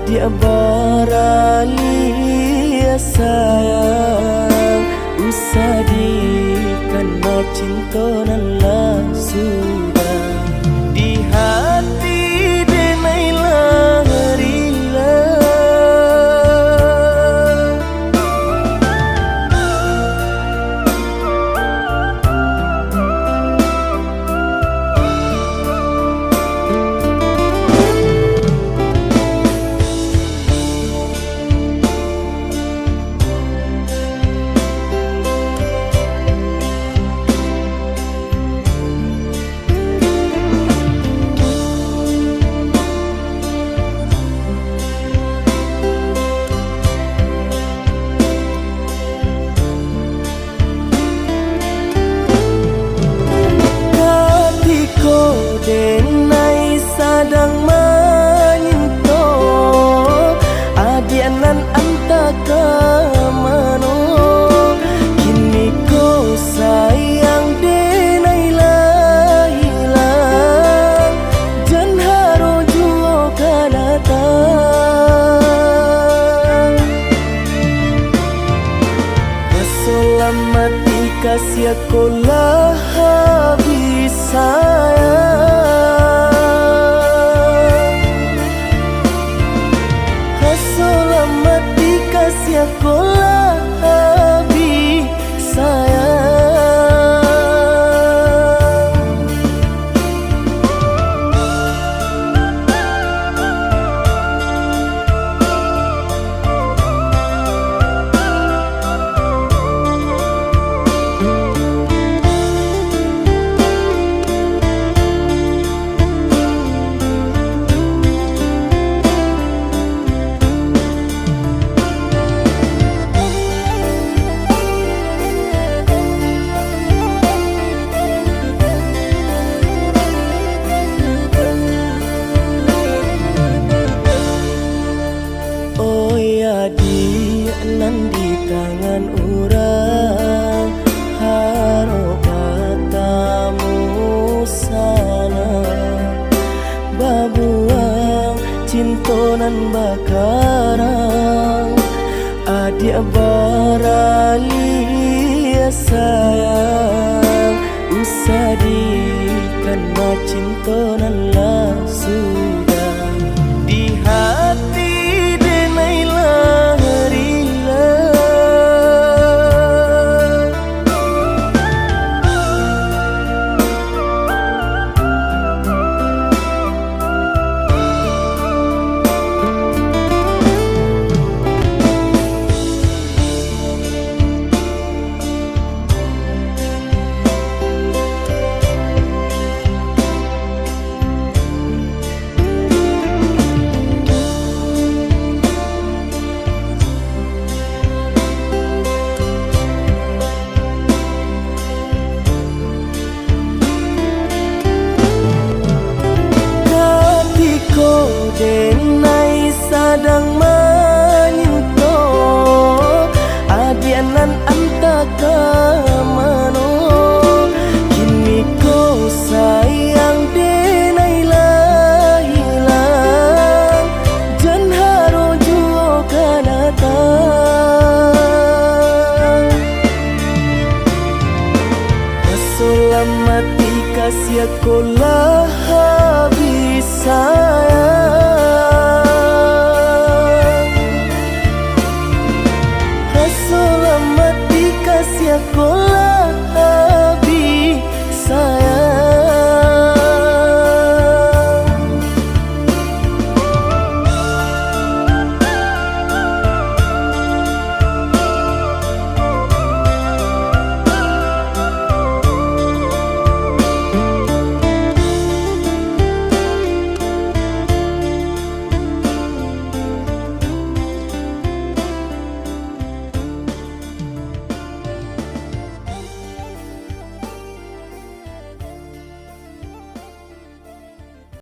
adik baralia sayang usadi karena cinta nan lah sudah di hati denailah rila. Denai sadang menyinto adianan antaka mano kini kau sayang denai lah hilang jan haro juo kanata keselamati kasih aku lah habis sayang. Sekolah habis sayang. Nan di tangan orang haro katamu sana babuang cintonan bakarang adik baralia sayang usadi karena cintonan lah sudah di hati denailah denai sadang menyinto adianan antaka mano kini kau sayang denai lah hilang jan haro juo kanata keselamati kasih aku lah